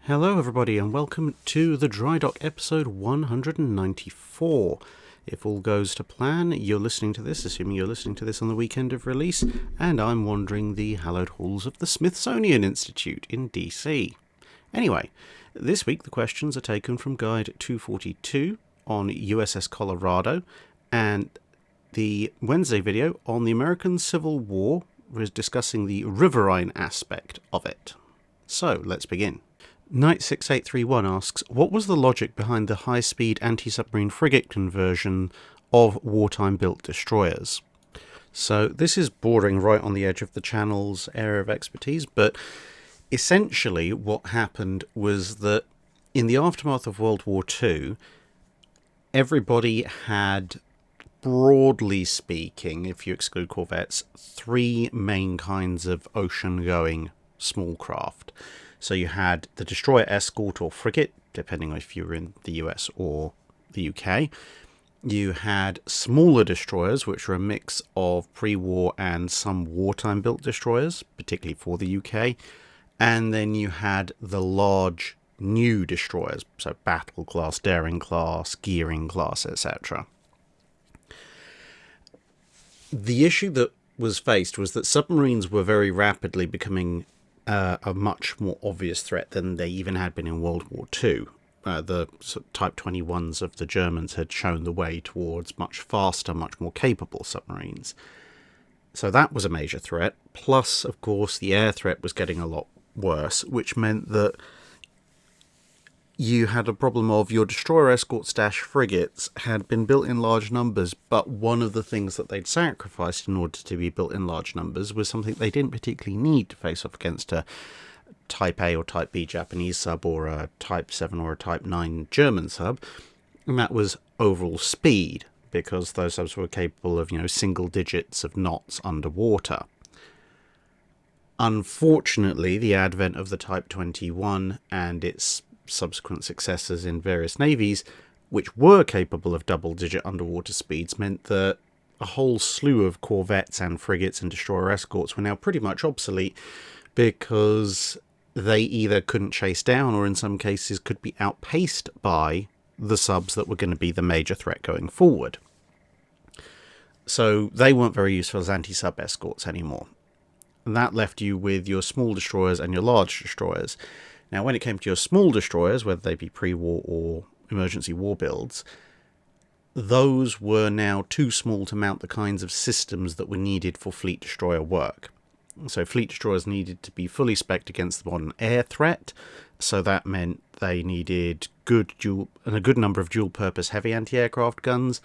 Hello everybody and welcome to the Drydock episode 194. If all goes to plan, you're listening to this, assuming you're listening to this on the weekend of release, and I'm wandering the hallowed halls of the Smithsonian Institute in DC. Anyway, this week the questions are taken from Guide 242 on USS Colorado, and the Wednesday video on the American Civil War was discussing the riverine aspect of it. So, let's begin. Knight 6831 asks, what was the logic behind the high-speed anti-submarine frigate conversion of wartime-built destroyers? So this is bordering right on the edge of the channel's area of expertise, but essentially what happened was that in the aftermath of World War II, everybody had, broadly speaking, if you exclude corvettes, three main kinds of ocean-going small craft. So you had the destroyer escort or frigate, depending on if you were in the US or the UK. You had smaller destroyers, which were a mix of pre-war and some wartime-built destroyers, particularly for the UK. And then you had the large new destroyers, so battle class, daring class, gearing class, etc. The issue that was faced was that submarines were very rapidly becoming a much more obvious threat than they even had been in World War II. The Type 21s of the Germans had shown the way towards much faster, much more capable submarines. So that was a major threat. Plus, of course, the air threat was getting a lot worse, which meant that you had a problem of your destroyer escort / frigates had been built in large numbers, but one of the things that they'd sacrificed in order to be built in large numbers was something they didn't particularly need to face off against a Type A or Type B Japanese sub or a Type 7 or a Type 9 German sub, and that was overall speed, because those subs were capable of, single digits of knots underwater. Unfortunately, the advent of the Type 21 and its subsequent successors in various navies, which were capable of double-digit underwater speeds, meant that a whole slew of corvettes and frigates and destroyer escorts were now pretty much obsolete because they either couldn't chase down or in some cases could be outpaced by the subs that were going to be the major threat going forward. So they weren't very useful as anti-sub escorts anymore. And that left you with your small destroyers and your large destroyers. Now, when it came to your small destroyers, whether they be pre-war or emergency war builds, those were now too small to mount the kinds of systems that were needed for fleet destroyer work. So fleet destroyers needed to be fully spec'd against the modern air threat, so that meant they needed a good number of dual-purpose heavy anti-aircraft guns,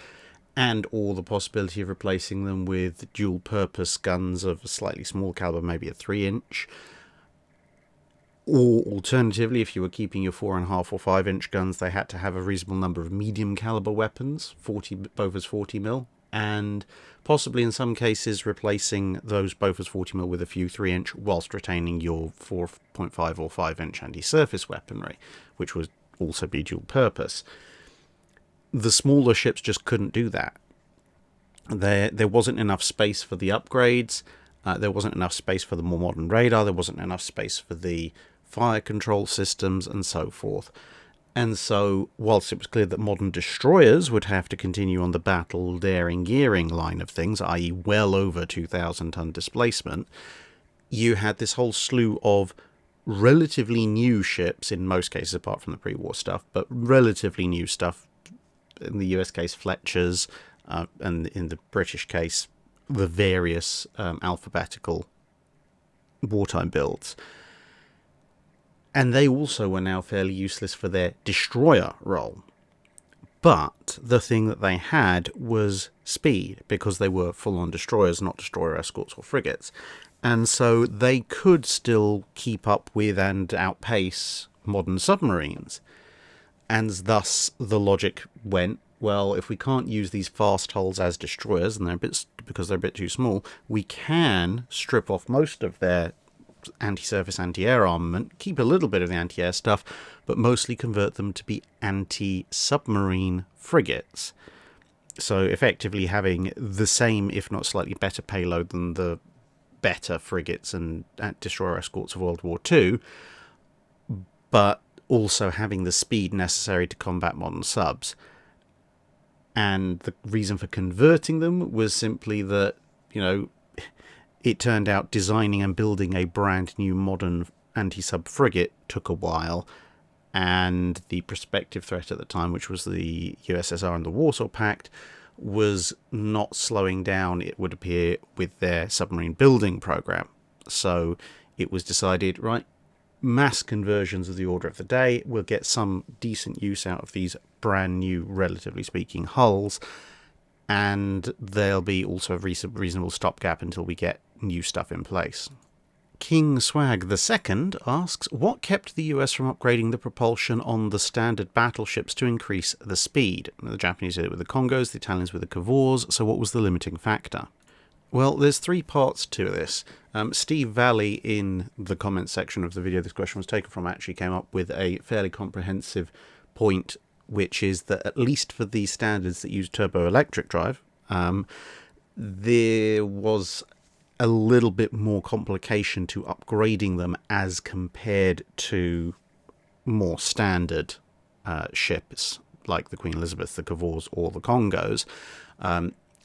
and or the possibility of replacing them with dual-purpose guns of a slightly small caliber, maybe a 3-inch, or alternatively, if you were keeping your 4.5 or 5-inch guns, they had to have a reasonable number of medium caliber weapons, Bofors 40mm, and possibly in some cases replacing those Bofors 40mm with a few 3-inch, whilst retaining your 4.5 or 5-inch anti-surface weaponry, which would also be dual purpose. The smaller ships just couldn't do that. There wasn't enough space for the upgrades. There wasn't enough space for the more modern radar. There wasn't enough space for the fire control systems and so forth. And so, whilst it was clear that modern destroyers would have to continue on the battle, daring, gearing line of things, i.e. well over 2,000-ton displacement, you had this whole slew of relatively new ships, in most cases apart from the pre-war stuff, but relatively new stuff, in the US case Fletchers, and in the British case the various alphabetical wartime builds. And they also were now fairly useless for their destroyer role. But the thing that they had was speed, because they were full-on destroyers, not destroyer escorts or frigates. And so they could still keep up with and outpace modern submarines. And thus the logic went, well, if we can't use these fast hulls as destroyers, and because they're a bit too small, we can strip off most of their anti-surface, anti-air armament, keep a little bit of the anti-air stuff, but mostly convert them to be anti-submarine frigates. So effectively having the same, if not slightly better payload than the better frigates and destroyer escorts of World War II, but also having the speed necessary to combat modern subs. And the reason for converting them was simply that, it turned out designing and building a brand new modern anti-sub frigate took a while, and the prospective threat at the time, which was the USSR and the Warsaw Pact, was not slowing down, it would appear, with their submarine building program. So it was decided, right, mass conversions of the order of the day. We'll get some decent use out of these brand new, relatively speaking, hulls, and there'll be also a reasonable stopgap until we get new stuff in place. King Swag II asks, what kept the US from upgrading the propulsion on the standard battleships to increase the speed? The Japanese did it with the Kongos, the Italians with the Cavours, so what was the limiting factor? Well, there's three parts to this. Steve Valley, in the comments section of the video this question was taken from, actually came up with a fairly comprehensive point, which is that at least for these standards that use turbo-electric drive, there was a little bit more complication to upgrading them as compared to more standard ships like the Queen Elizabeth, the Cavours, or the Kongos.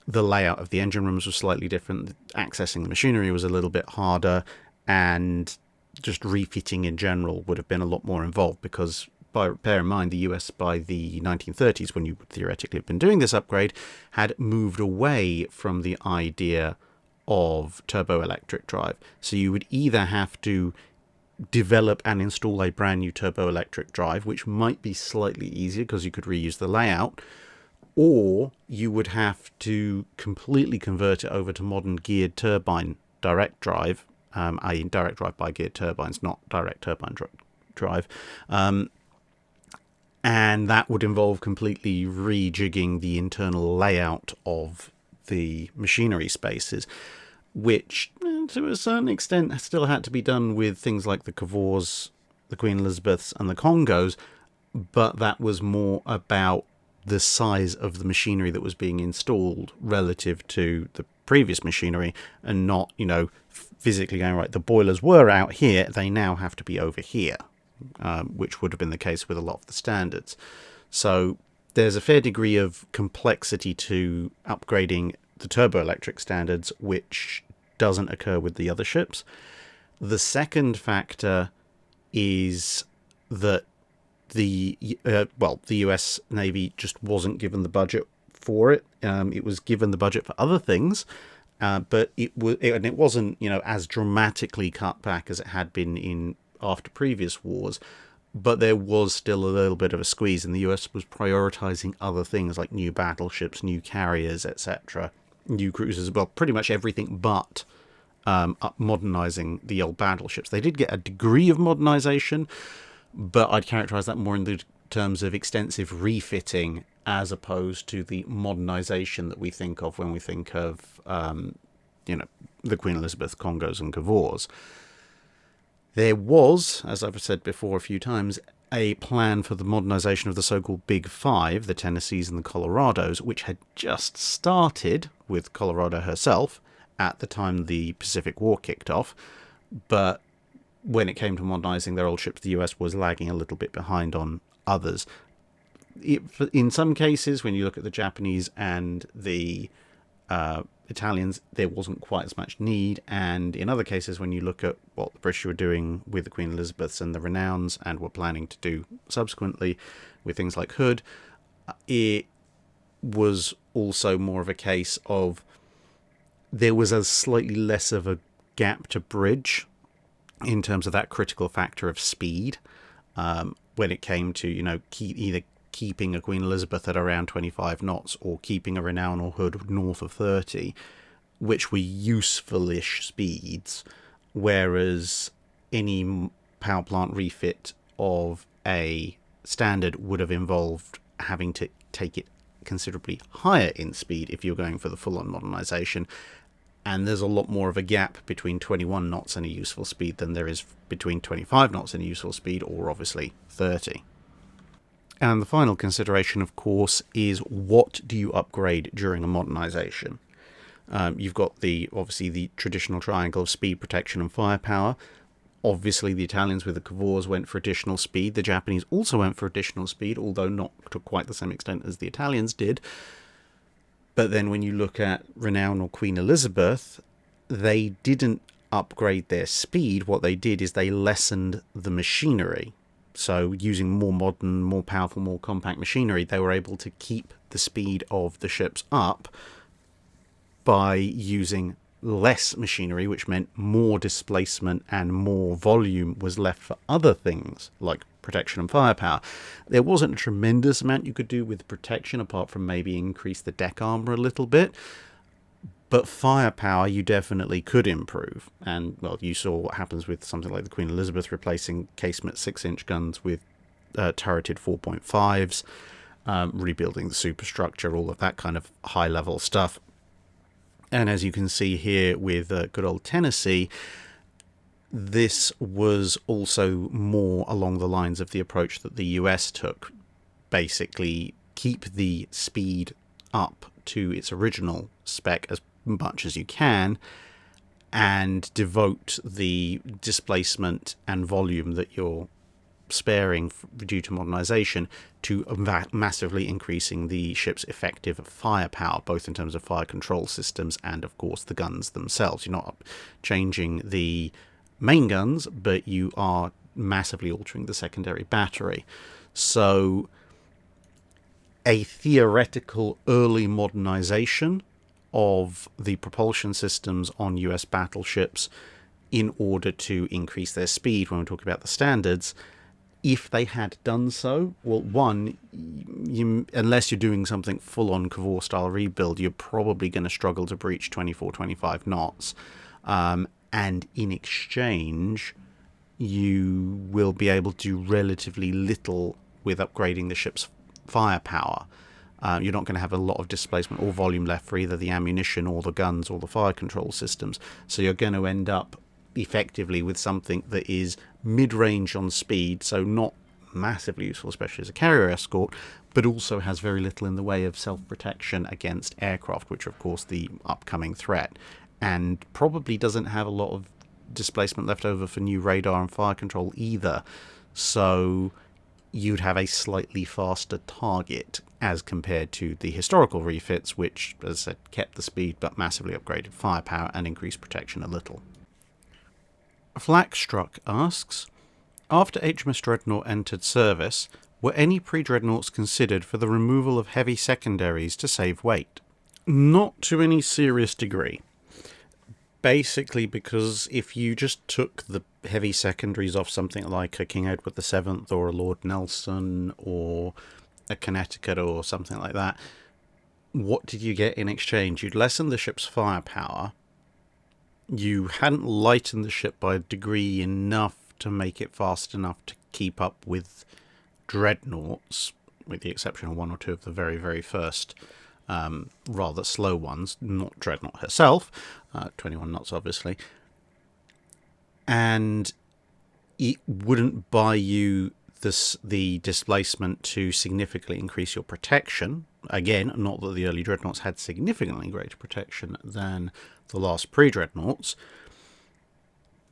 The layout of the engine rooms was slightly different, accessing the machinery was a little bit harder, and just refitting in general would have been a lot more involved, because bear in mind, the US by the 1930s, when you would theoretically have been doing this upgrade, had moved away from the idea of turbo-electric drive. So you would either have to develop and install a brand new turbo-electric drive, which might be slightly easier because you could reuse the layout, or you would have to completely convert it over to modern geared turbine direct drive, i.e. direct drive by geared turbines, not direct turbine drive. And that would involve completely rejigging the internal layout of the machinery spaces, which to a certain extent still had to be done with things like the Cavours, the Queen Elizabeths, and the Kongos, but that was more about the size of the machinery that was being installed relative to the previous machinery, and not, physically going, right, the boilers were out here, they now have to be over here, which would have been the case with a lot of the standards. So there's a fair degree of complexity to upgrading the turbo-electric standards, which doesn't occur with the other ships. The second factor is that the US Navy just wasn't given the budget for it. It was given the budget for other things, but it wasn't as dramatically cut back as it had been after previous wars. But there was still a little bit of a squeeze, and the US was prioritizing other things like new battleships, new carriers, etc., new cruisers. Well, pretty much everything but modernizing the old battleships. They did get a degree of modernization, but I'd characterize that more in the terms of extensive refitting as opposed to the modernization that we think of when we think of, the Queen Elizabeth, Kongos, and Cavours. There was, as I've said before a few times, a plan for the modernization of the so-called Big Five, the Tennessees and the Colorados, which had just started with Colorado herself at the time the Pacific War kicked off, but when it came to modernizing their old ships, the US was lagging a little bit behind on others. In some cases, when you look at the Japanese and the Italians, there wasn't quite as much need, and in other cases, when you look at what the British were doing with the Queen Elizabeths and the Renowns, and were planning to do subsequently with things like Hood, it was also more of a case of there was a slightly less of a gap to bridge in terms of that critical factor of speed, when it came to either keeping a Queen Elizabeth at around 25 knots or keeping a Renown or Hood north of 30, which were useful-ish speeds, whereas any power plant refit of a standard would have involved having to take it considerably higher in speed if you're going for the full-on modernization. And there's a lot more of a gap between 21 knots and a useful speed than there is between 25 knots and a useful speed, or obviously 30. And the final consideration, of course, is what do you upgrade during a modernization? You've got obviously the traditional triangle of speed, protection, and firepower. Obviously, the Italians with the Cavours went for additional speed. The Japanese also went for additional speed, although not to quite the same extent as the Italians did. But then when you look at Renown or Queen Elizabeth, they didn't upgrade their speed. What they did is they lessened the machinery. So using more modern, more powerful, more compact machinery, they were able to keep the speed of the ships up by using less machinery, which meant more displacement and more volume was left for other things like protection and firepower. There wasn't a tremendous amount you could do with protection apart from maybe increase the deck armor a little bit, but firepower you definitely could improve. And well, you saw what happens with something like the Queen Elizabeth replacing casement 6-inch guns with turreted 4.5s, rebuilding the superstructure, all of that kind of high level stuff. And as you can see here with good old Tennessee, this was also more along the lines of the approach that the US took. Basically, keep the speed up to its original spec as much as you can, and devote the displacement and volume that you're sparing due to modernization to massively increasing the ship's effective firepower, both in terms of fire control systems and, of course, the guns themselves. You're not changing the main guns, but you are massively altering the secondary battery. So a theoretical early modernization of the propulsion systems on US battleships in order to increase their speed when we're talking about the standards. If they had done so, well, one, unless you're doing something full-on Cavour-style rebuild, you're probably going to struggle to breach 24, 25 knots. And in exchange, you will be able to do relatively little with upgrading the ship's firepower. You're not going to have a lot of displacement or volume left for either the ammunition or the guns or the fire control systems. So you're going to end up effectively with something that is mid-range on speed, so not massively useful, especially as a carrier escort, but also has very little in the way of self-protection against aircraft, which are of course the upcoming threat, and probably doesn't have a lot of displacement left over for new radar and fire control either. So you'd have a slightly faster target as compared to the historical refits, which, as I said, kept the speed but massively upgraded firepower and increased protection a little. Flackstruck asks, after HMS Dreadnought entered service, were any pre-dreadnoughts considered for the removal of heavy secondaries to save weight? Not to any serious degree. Basically because if you just took the heavy secondaries off something like a King Edward VII or a Lord Nelson or a Connecticut or something like that, what did you get in exchange? You'd lessen the ship's firepower. You hadn't lightened the ship by a degree enough to make it fast enough to keep up with dreadnoughts, with the exception of one or two of the very, very first rather slow ones, not Dreadnought herself, 21 knots obviously. And it wouldn't buy you the displacement to significantly increase your protection. Again, not that the early dreadnoughts had significantly greater protection than the last pre-dreadnoughts,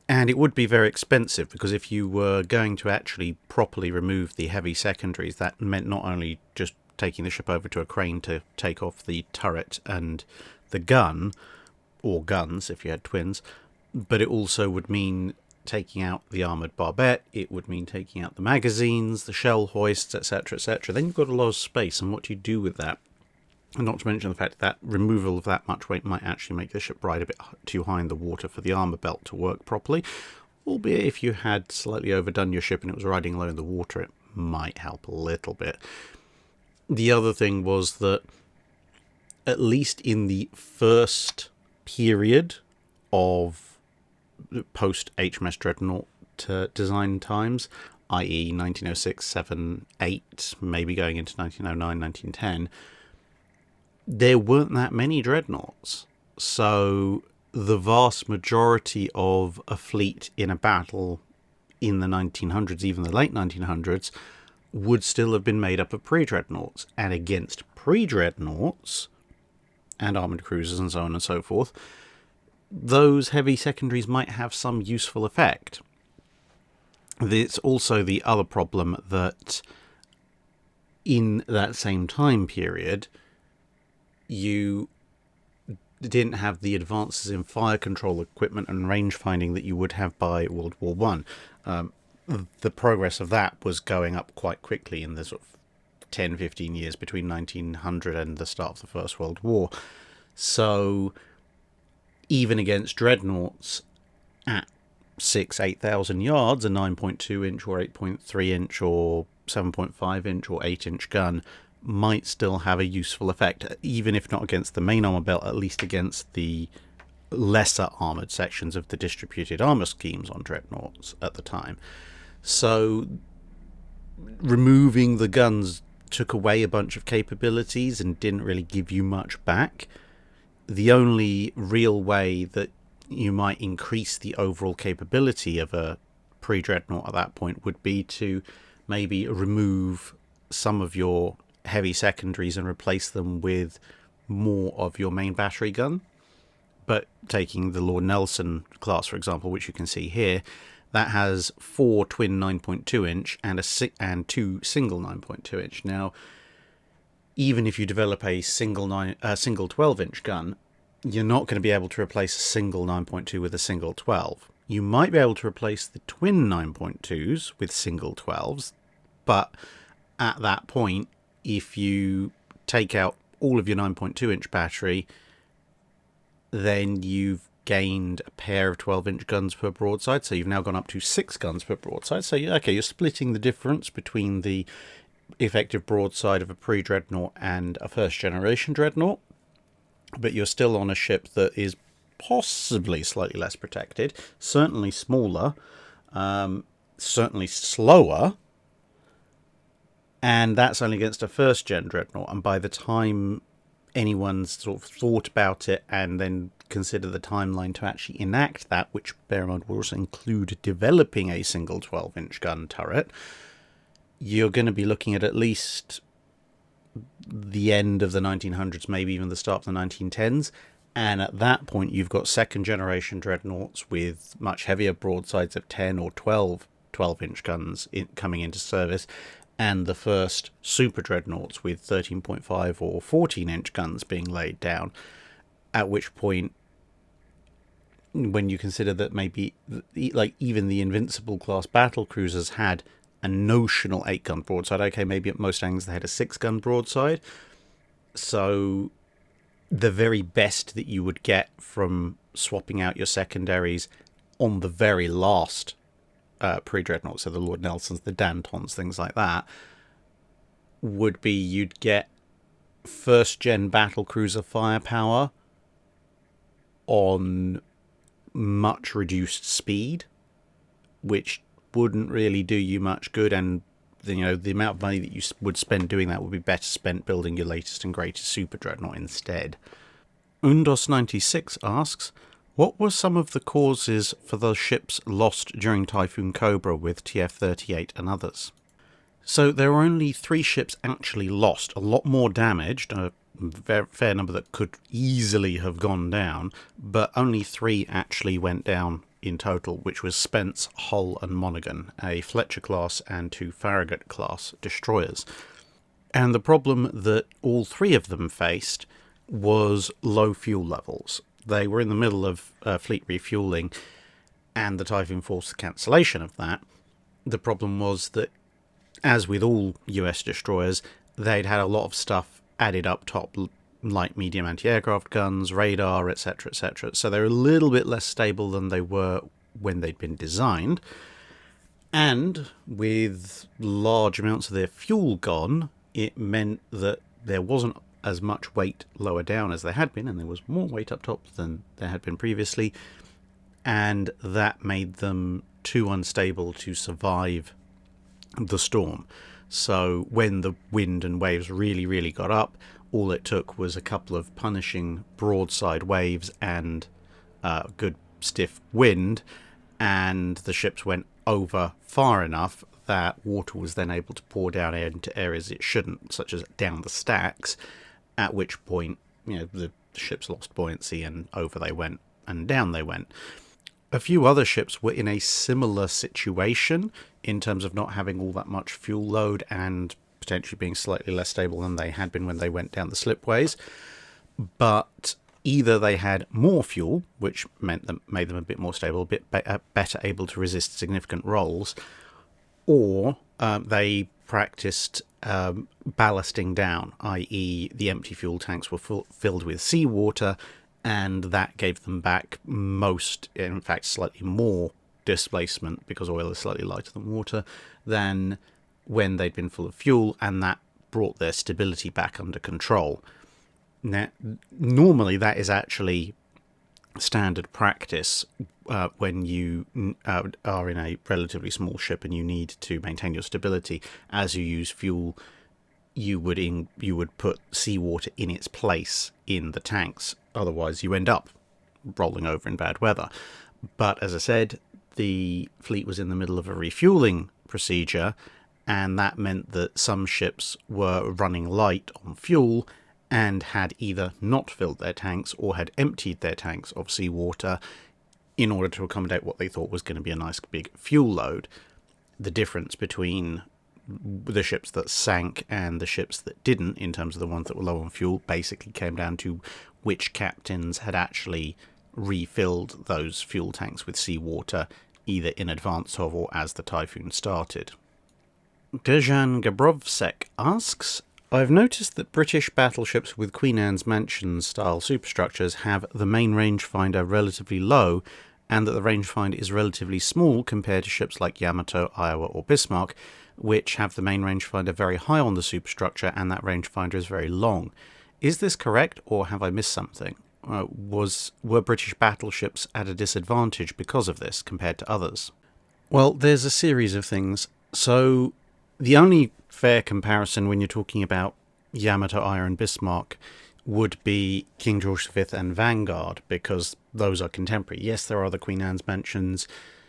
and it would be very expensive, because if you were going to actually properly remove the heavy secondaries, that meant not only just taking the ship over to a crane to take off the turret and the gun, or guns if you had twins, but it also would mean taking out the armoured barbette, it would mean taking out the magazines, the shell hoists, etc., etc. Then you've got a lot of space, and what do you do with that? And not to mention the fact that removal of that much weight might actually make the ship ride a bit too high in the water for the armour belt to work properly. Albeit if you had slightly overdone your ship and it was riding low in the water, it might help a little bit. The other thing was that, at least in the first period of post-HMS Dreadnought design times, i.e. 1906, 7, 8, maybe going into 1909, 1910, there weren't that many dreadnoughts. So the vast majority of a fleet in a battle in the 1900s, even the late 1900s, would still have been made up of pre-dreadnoughts. And against pre-dreadnoughts and armoured cruisers and so on and so forth, those heavy secondaries might have some useful effect. It's also the other problem that in that same time period, you didn't have the advances in fire control equipment and range finding that you would have by World War One. The progress of that was going up quite quickly in the sort of 10, 15 years between 1900 and the start of the First World War. So even against dreadnoughts at 8,000 yards, a 9.2 inch or 8.3 inch or 7.5 inch or 8 inch gun might still have a useful effect, even if not against the main armour belt, at least against the lesser armoured sections of the distributed armour schemes on dreadnoughts at the time. So removing the guns took away a bunch of capabilities and didn't really give you much back. The only real way that you might increase the overall capability of a pre-dreadnought at that point would be to maybe remove some of your heavy secondaries and replace them with more of your main battery gun. But taking the Lord Nelson class, for example, which you can see here, that has 4 twin 9.2 inch and 2 single 9.2 inch. Now, even if you develop a single 12 inch gun, you're not going to be able to replace a single 9.2 with a single 12. You might be able to replace the twin 9.2s with single 12s, but at that point, if you take out all of your 9.2 inch battery, then you've gained a pair of 12 inch guns per broadside, so you've now gone up to 6 guns per broadside. So you're splitting the difference between the effective broadside of a pre-dreadnought and a first generation dreadnought, but you're still on a ship that is possibly slightly less protected, certainly smaller, certainly slower, and that's only against a first gen dreadnought. And by the time anyone's sort of thought about it and then consider the timeline to actually enact that, which bear in mind will also include developing a single 12 inch gun turret, you're going to be looking at least the end of the 1900s, maybe even the start of the 1910s. And at that point, you've got second generation dreadnoughts with much heavier broadsides of 10 or 12 inch guns coming into service, and the first super dreadnoughts with 13.5 or 14 inch guns being laid down. At which point, when you consider that maybe like even the Invincible class battle cruisers had a notional 8-gun broadside. Okay, maybe at most angles they had a 6-gun broadside. So the very best that you would get from swapping out your secondaries on the very last pre-dreadnoughts, so the Lord Nelsons, the Dantons, things like that, would be you'd get first-gen battlecruiser firepower on much reduced speed, which wouldn't really do you much good, and the amount of money that you would spend doing that would be better spent building your latest and greatest super dreadnought instead. Undos96 asks, what were some of the causes for the ships lost during Typhoon Cobra with TF-38 and others? So there were only 3 ships actually lost, a lot more damaged, a fair number that could easily have gone down, but only 3 actually went down in total, which was Spence, Hull and Monaghan, a Fletcher class and 2 Farragut class destroyers. And the problem that all 3 of them faced was low fuel levels. They were in the middle of fleet refuelling, and the Typhoon forced the cancellation of that. The problem was that, as with all US destroyers, they'd had a lot of stuff added up top, light, medium anti-aircraft guns, radar, etc., etc. So they're a little bit less stable than they were when they'd been designed. And with large amounts of their fuel gone, it meant that there wasn't as much weight lower down as there had been, and there was more weight up top than there had been previously, and that made them too unstable to survive the storm. So when the wind and waves really, really got up, all it took was a couple of punishing broadside waves and good stiff wind, and the ships went over far enough that water was then able to pour down into areas it shouldn't, such as down the stacks, at which point the ships lost buoyancy and over they went and down they went. A few other ships were in a similar situation in terms of not having all that much fuel load and potentially being slightly less stable than they had been when they went down the slipways. But either they had more fuel, which made them a bit more stable, a bit better able to resist significant rolls, or they practiced ballasting down, i.e. the empty fuel tanks were filled with seawater, and that gave them back in fact slightly more displacement, because oil is slightly lighter than water, than when they'd been full of fuel, and that brought their stability back under control. Now, normally that is actually standard practice when you are in a relatively small ship and you need to maintain your stability. As you use fuel, you would put seawater in its place in the tanks. Otherwise, you end up rolling over in bad weather. But as I said, the fleet was in the middle of a refueling procedure, and that meant that some ships were running light on fuel and had either not filled their tanks or had emptied their tanks of seawater in order to accommodate what they thought was going to be a nice big fuel load. The difference between the ships that sank and the ships that didn't, in terms of the ones that were low on fuel, basically came down to which captains had actually refilled those fuel tanks with seawater, either in advance of or as the typhoon started. Dejan Gabrovsek asks, I've noticed that British battleships with Queen Anne's Mansion-style superstructures have the main rangefinder relatively low, and that the rangefinder is relatively small compared to ships like Yamato, Iowa or Bismarck, which have the main rangefinder very high on the superstructure and that rangefinder is very long. Is this correct, or have I missed something? Were British battleships at a disadvantage because of this compared to others? Well, there's a series of things. So the only fair comparison when you're talking about Yamato, Iowa and Bismarck would be King George V and Vanguard, because those are contemporary. Yes, there are the Queen Anne's Mansions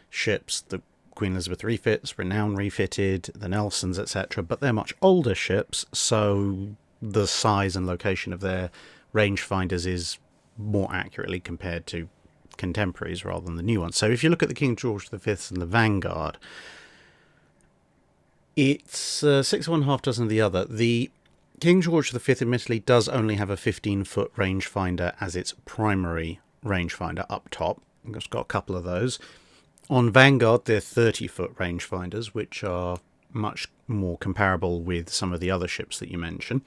ships, the Queen Elizabeth refits, Renown refitted, the Nelsons, etc., but they're much older ships, so the size and location of their rangefinders is more accurately compared to contemporaries rather than the new ones. So if you look at the King George V and the Vanguard, it's 6 of one, half dozen of the other. The King George V admittedly does only have a 15-foot rangefinder as its primary rangefinder up top. It's got a couple of those. On Vanguard, they're 30-foot rangefinders, which are much more comparable with some of the other ships that you mention.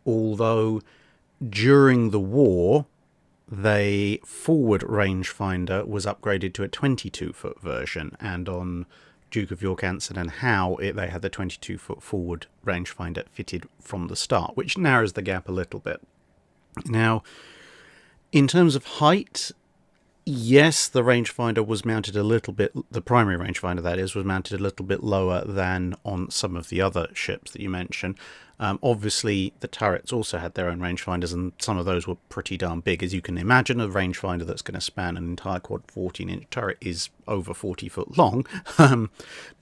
Although, during the war, the forward rangefinder was upgraded to a 22-foot version, and on Duke of York, Anson and Howe, they had the 22-foot forward rangefinder fitted from the start, which narrows the gap a little bit. Now, in terms of height, yes, the rangefinder was mounted a little bit, the primary rangefinder that is, was mounted a little bit lower than on some of the other ships that you mentioned. Obviously, the turrets also had their own rangefinders, and some of those were pretty darn big. As you can imagine, a rangefinder that's going to span an entire quad 14-inch turret is over 40 foot long,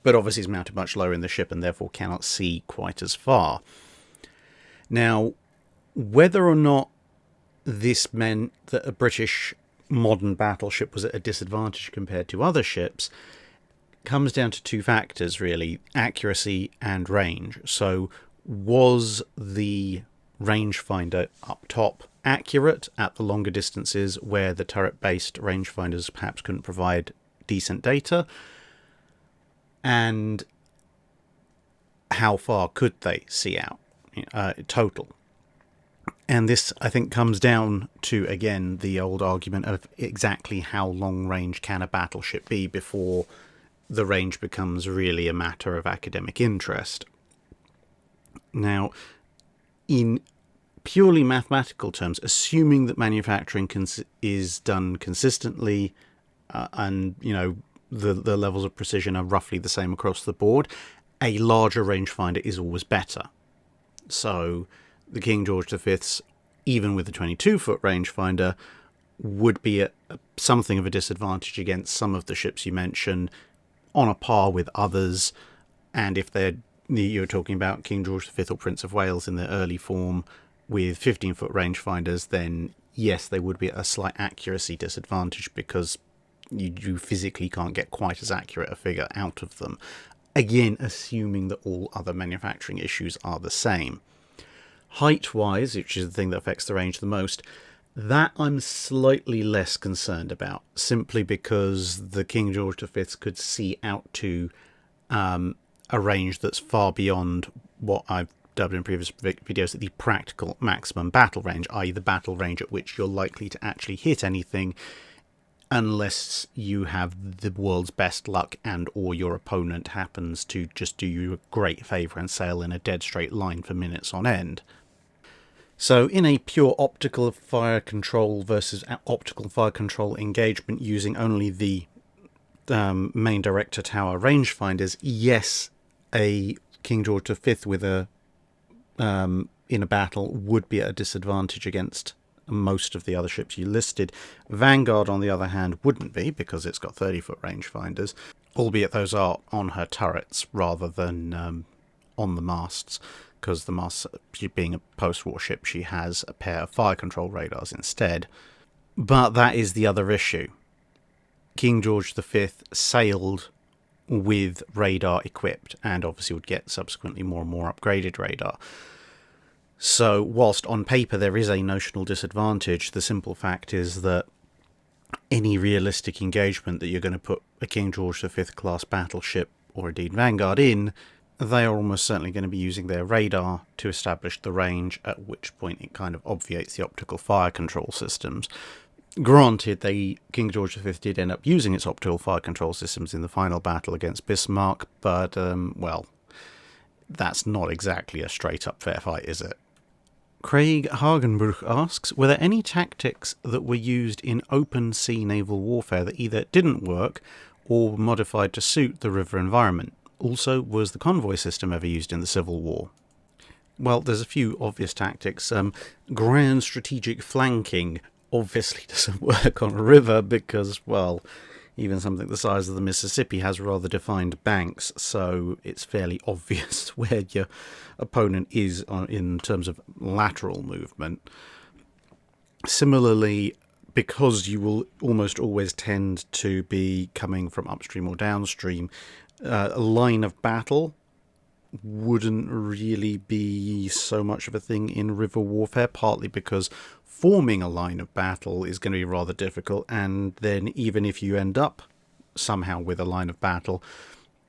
but obviously is mounted much lower in the ship and therefore cannot see quite as far. Now, whether or not this meant that a British modern battleship was at a disadvantage compared to other ships comes down to two factors, really: accuracy and range. So was the rangefinder up top accurate at the longer distances where the turret-based rangefinders perhaps couldn't provide decent data? And how far could they see out total? And this, I think, comes down to, again, the old argument of exactly how long range can a battleship be before the range becomes really a matter of academic interest. Now, in purely mathematical terms, assuming that manufacturing is done consistently and, the levels of precision are roughly the same across the board, a larger rangefinder is always better. So the King George V's, even with the 22-foot rangefinder, would be at something of a disadvantage against some of the ships you mentioned, on a par with others. And if you're talking about King George V or Prince of Wales in their early form with 15-foot rangefinders, then yes, they would be at a slight accuracy disadvantage because you physically can't get quite as accurate a figure out of them. Again, assuming that all other manufacturing issues are the same. Height-wise, which is the thing that affects the range the most, that I'm slightly less concerned about, simply because the King George V could see out to a range that's far beyond what I've dubbed in previous videos the practical maximum battle range, i.e. the battle range at which you're likely to actually hit anything, unless you have the world's best luck and or your opponent happens to just do you a great favour and sail in a dead straight line for minutes on end. So in a pure optical fire control versus optical fire control engagement using only the main director tower rangefinders, yes, a King George V with a in a battle would be at a disadvantage against most of the other ships you listed. Vanguard, on the other hand, wouldn't be, because it's got 30-foot rangefinders, albeit those are on her turrets rather than on the masts, because the masts, being a post-war ship, she has a pair of fire control radars instead. But that is the other issue. King George V sailed with radar equipped, and obviously would get subsequently more and more upgraded radar. So whilst on paper there is a notional disadvantage, the simple fact is that any realistic engagement that you're going to put a King George V class battleship, or indeed Vanguard, in, they are almost certainly going to be using their radar to establish the range, at which point it kind of obviates the optical fire control systems. Granted, King George V did end up using its optical fire control systems in the final battle against Bismarck, but, well, that's not exactly a straight-up fair fight, is it? Craig Hagenbruch asks, were there any tactics that were used in open sea naval warfare that either didn't work or were modified to suit the river environment? Also, was the convoy system ever used in the Civil War? Well, there's a few obvious tactics. Grand strategic flanking obviously doesn't work on a river because, well, even something the size of the Mississippi has rather defined banks, so it's fairly obvious where your opponent is in terms of lateral movement. Similarly, because you will almost always tend to be coming from upstream or downstream, a line of battle wouldn't really be so much of a thing in river warfare, partly because forming a line of battle is going to be rather difficult, and then even if you end up somehow with a line of battle,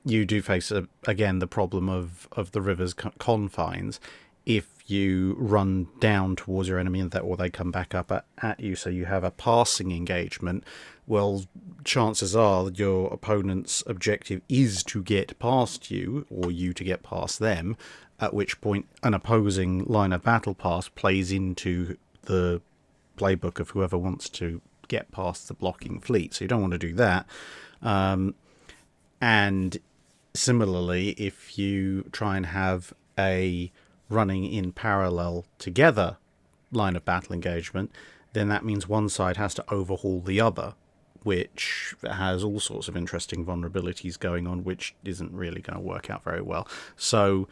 you do face, again, the problem of the river's confines. If you run down towards your enemy or they come back up at you, so you have a passing engagement, well, chances are your opponent's objective is to get past you, or you to get past them, at which point an opposing line of battle pass plays into the playbook of whoever wants to get past the blocking fleet, so you don't want to do that. And similarly, if you try and have a running in parallel together line of battle engagement, then that means one side has to overhaul the other, which has all sorts of interesting vulnerabilities going on, which isn't really going to work out very well. So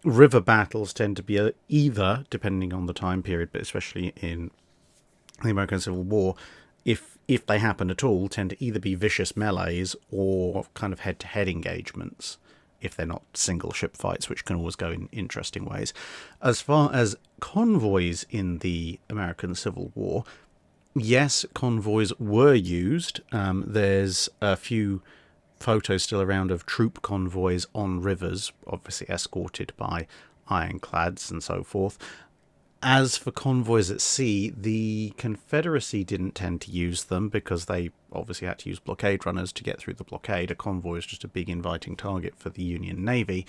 river battles tend to be either, depending on the time period, but especially in the American Civil War, if they happen at all, tend to either be vicious melees or kind of head-to-head engagements, if they're not single ship fights, which can always go in interesting ways. As far as convoys in the American Civil War, yes, convoys were used. There's a few photos still around of troop convoys on rivers, obviously escorted by ironclads and so forth. As for convoys at sea, the Confederacy didn't tend to use them because they obviously had to use blockade runners to get through the blockade. A convoy is just a big inviting target for the Union Navy.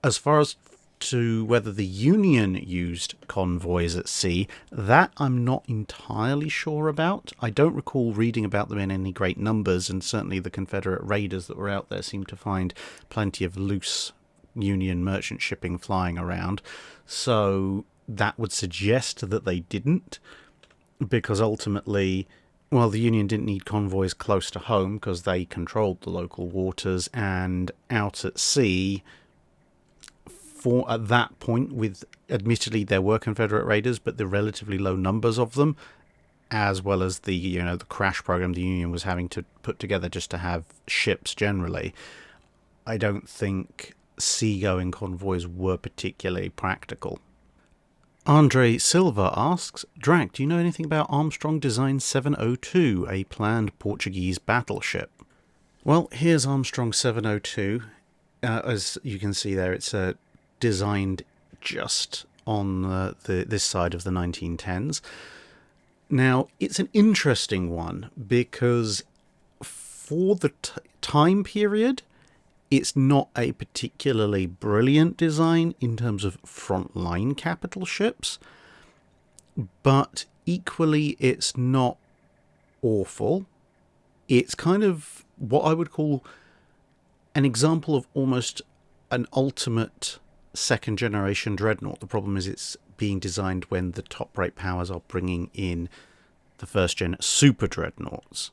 As far as to whether the Union used convoys at sea, that I'm not entirely sure about. I don't recall reading about them in any great numbers, and certainly the Confederate raiders that were out there seemed to find plenty of loose Union merchant shipping flying around. So that would suggest that they didn't, because ultimately, well, the Union didn't need convoys close to home because they controlled the local waters, and out at sea, for at that point, with admittedly there were Confederate raiders, but the relatively low numbers of them, as well as the the crash program the Union was having to put together just to have ships generally, I don't think seagoing convoys were particularly practical. Andre Silva asks, Drac, do you know anything about Armstrong Design 702, a planned Portuguese battleship? Well, here's Armstrong 702. As you can see there, it's designed just on this side of the 1910s. Now, it's an interesting one because for the time period, it's not a particularly brilliant design in terms of frontline capital ships, but equally it's not awful. It's kind of what I would call an example of almost an ultimate second generation dreadnought. The problem is it's being designed when the top rate powers are bringing in the first gen super dreadnoughts.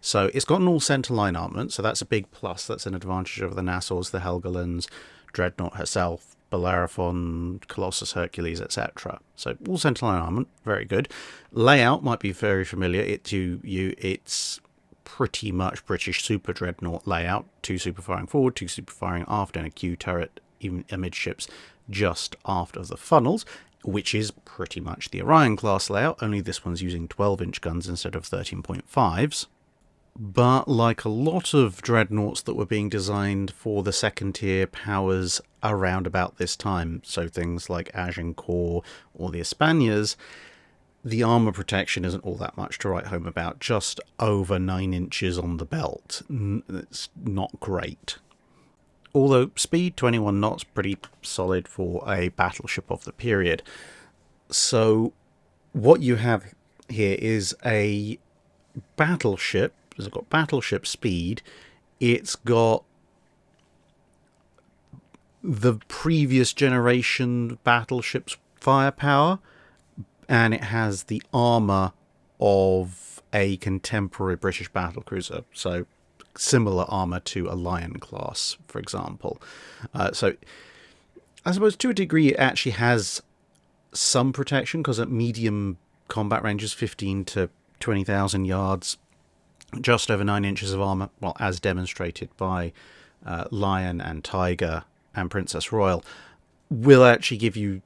So it's got an all centerline armament, so that's a big plus. That's an advantage over the Nassaus, the Helgolands, Dreadnought herself, Bellerophon, Colossus, Hercules, etc. So all centerline armament, very good. Layout might be very familiar to you. It's pretty much British super dreadnought layout: 2 super firing forward, 2 super firing aft, and a Q turret even amidships just aft of the funnels, which is pretty much the Orion class layout, only this one's using 12-inch guns instead of 13.5s. But like a lot of dreadnoughts that were being designed for the second tier powers around about this time, so things like Agincourt or the Espagnas, the armour protection isn't all that much to write home about, just over 9 inches on the belt. It's not great. Although speed, 21 knots, pretty solid for a battleship of the period. So what you have here is a battleship. It's got battleship speed. It's got the previous generation battleship's firepower, and it has the armour of a contemporary British battlecruiser. So similar armour to a Lion class, for example. So I suppose to a degree it actually has some protection, because at medium combat ranges, 15 to 20,000 yards, just over 9 inches of armour, well, as demonstrated by Lion and Tiger and Princess Royal, will actually give you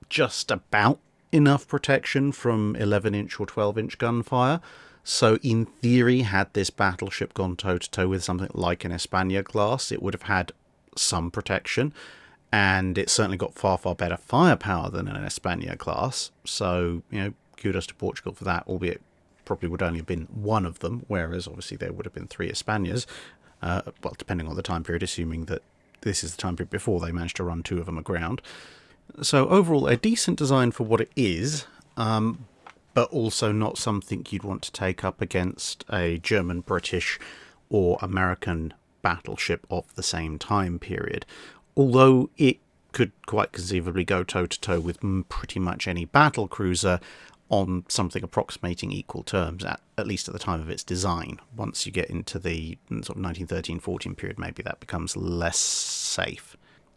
just about enough protection from 11-inch or 12-inch gunfire. So in theory, had this battleship gone toe-to-toe with something like an Espana class, it would have had some protection, and it's certainly got far, far better firepower than an Espana class. So, kudos to Portugal for that, albeit probably would only have been one of them, whereas obviously there would have been 3 Espanas, well, depending on the time period, assuming that this is the time period before they managed to run 2 of them aground. So overall, a decent design for what it is, but also not something you'd want to take up against a German, British, or American battleship of the same time period. Although it could quite conceivably go toe-to-toe with pretty much any battle cruiser on something approximating equal terms, at least at the time of its design. Once you get into the sort of 1913-14 period, maybe that becomes less safe.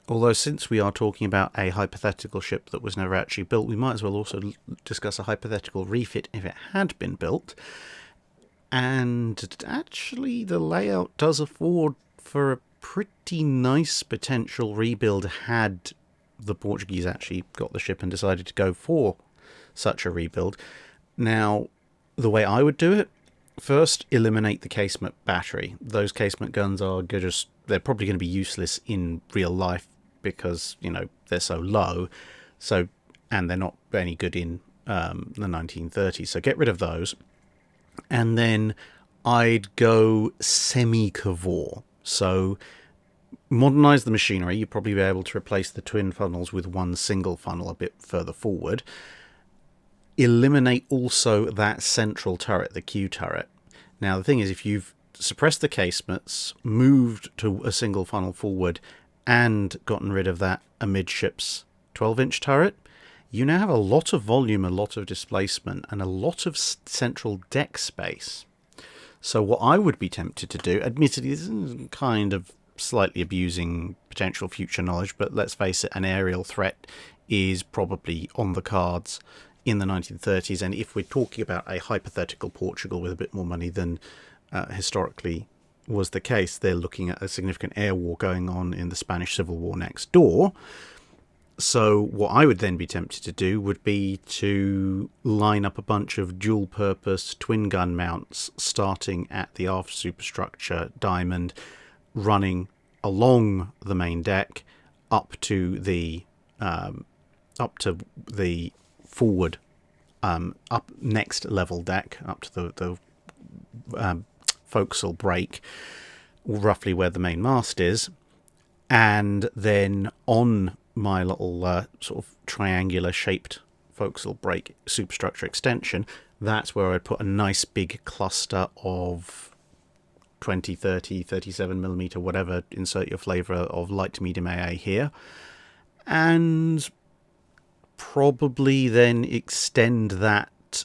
Although, since we are talking about a hypothetical ship that was never actually built, we might as well also discuss a hypothetical refit if it had been built. And actually, the layout does afford for a pretty nice potential rebuild had the Portuguese actually got the ship and decided to go for such a rebuild. Now, the way I would do it, first, eliminate the casement battery. Those casement guns are they're probably going to be useless in real life, because they're so low, and they're not any good in the 1930s. So get rid of those, and then I'd go semi-Cavours. So modernise the machinery. You'd probably be able to replace the twin funnels with one single funnel a bit further forward. Eliminate also that central turret, the Q turret. Now the thing is, if you've suppressed the casements, moved to a single funnel forward, and gotten rid of that amidships 12-inch turret, you now have a lot of volume, a lot of displacement, and a lot of central deck space. So what I would be tempted to do, admittedly this is kind of slightly abusing potential future knowledge, but let's face it, an aerial threat is probably on the cards in the 1930s. And if we're talking about a hypothetical Portugal with a bit more money than historically was the case, they're looking at a significant air war going on in the Spanish Civil War next door. So what I would then be tempted to do would be to line up a bunch of dual-purpose twin-gun mounts starting at the aft superstructure diamond, running along the main deck up to the forward, up next level deck, up to the forecastle break, roughly where the main mast is, and then on my little sort of triangular shaped forecastle break superstructure extension, that's where I'd put a nice big cluster of 20, 30, 37 millimeter, whatever, insert your flavour, of light to medium AA here, and probably then extend that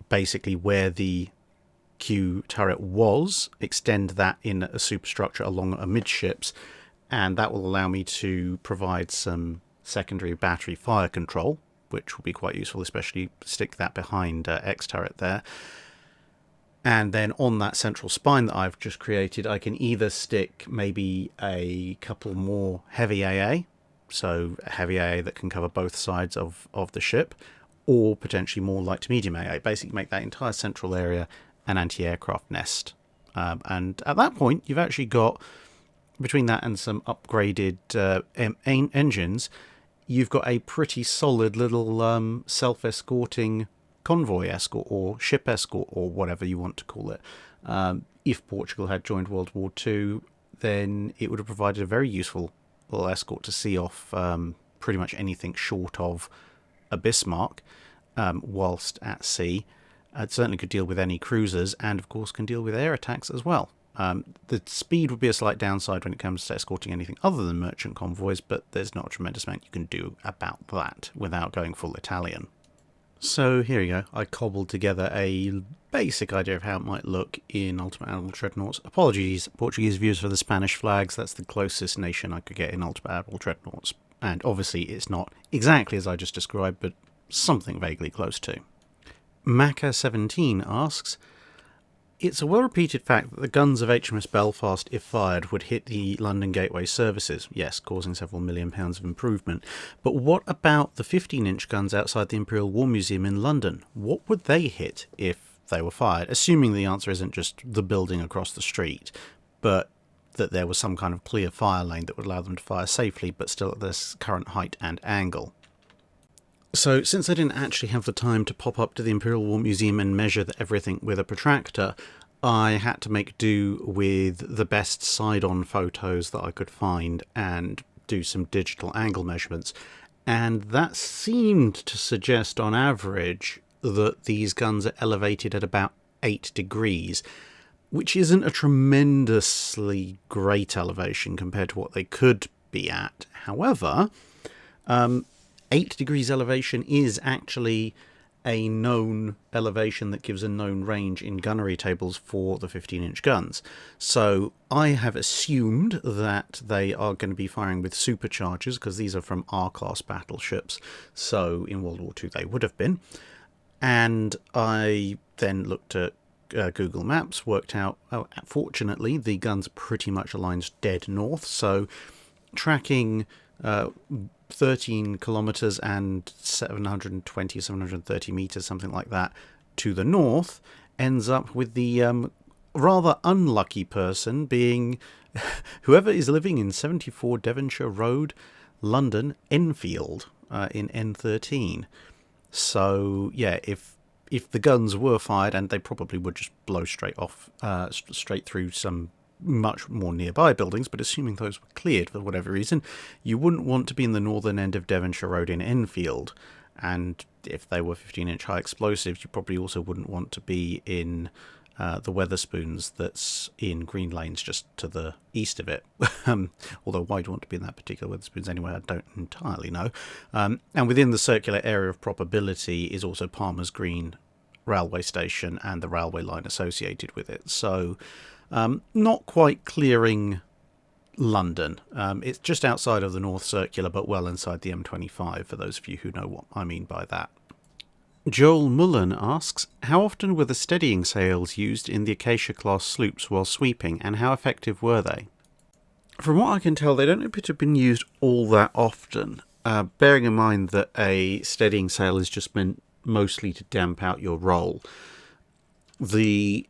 basically where the Q turret was, extend that in a superstructure along amidships, and that will allow me to provide some secondary battery fire control, which will be quite useful, especially stick that behind X turret there. And then on that central spine that I've just created, I can either stick maybe a couple more heavy AA, so a heavy AA that can cover both sides of the ship, or potentially more light to medium AA, basically make that entire central area an anti-aircraft nest. And at that point, you've actually got, between that and some upgraded engines, you've got a pretty solid little self-escorting convoy escort or ship escort or whatever you want to call it. If Portugal had joined World War II, then it would have provided a very useful little escort to see off pretty much anything short of a Bismarck whilst at sea. It certainly could deal with any cruisers, and of course can deal with air attacks as well. The speed would be a slight downside when it comes to escorting anything other than merchant convoys, but there's not a tremendous amount you can do about that without going full Italian. So here you go. I cobbled together a basic idea of how it might look in Ultimate Admiral Dreadnoughts. Apologies, Portuguese viewers, for the Spanish flags. That's the closest nation I could get in Ultimate Admiral Dreadnoughts. And obviously it's not exactly as I just described, but something vaguely close to. Maca17 asks, it's a well-repeated fact that the guns of HMS Belfast, if fired, would hit the London Gateway services, yes, causing several £1 million of improvement. But what about the 15-inch guns outside the Imperial War Museum in London? What would they hit if they were fired? Assuming the answer isn't just the building across the street, but that there was some kind of clear fire lane that would allow them to fire safely, but still at this current height and angle. So, since I didn't actually have the time to pop up to the Imperial War Museum and measure everything with a protractor, I had to make do with the best side-on photos that I could find and do some digital angle measurements. And that seemed to suggest, on average, that these guns are elevated at about 8 degrees, which isn't a tremendously great elevation compared to what they could be at. However, 8 degrees elevation is actually a known elevation that gives a known range in gunnery tables for the 15-inch guns. So I have assumed that they are going to be firing with superchargers, because these are from R-class battleships, so in World War II they would have been. And I then looked at Google Maps, worked out, fortunately, the guns pretty much aligns dead north, so tracking 13 kilometers and 720, 730 meters, something like that, to the north, ends up with the rather unlucky person being whoever is living in 74 Devonshire Road, London, Enfield, in N13. So, yeah, if the guns were fired, and they probably would just blow straight off, straight through some much more nearby buildings, but assuming those were cleared for whatever reason, you wouldn't want to be in the northern end of Devonshire Road in Enfield. And if they were 15-inch high explosives, you probably also wouldn't want to be in the Weatherspoons that's in Green Lanes just to the east of it. Although why do you want to be in that particular Weatherspoons anyway, I don't entirely know. And within the circular area of probability is also Palmer's Green railway station and the railway line associated with it. So not quite clearing London. It's just outside of the North Circular, but well inside the M25, for those of you who know what I mean by that. Joel Mullen asks, how often were the steadying sails used in the Acacia-class sloops while sweeping, and how effective were they? From what I can tell, they don't appear to have been used all that often, bearing in mind that a steadying sail is just meant mostly to damp out your roll. The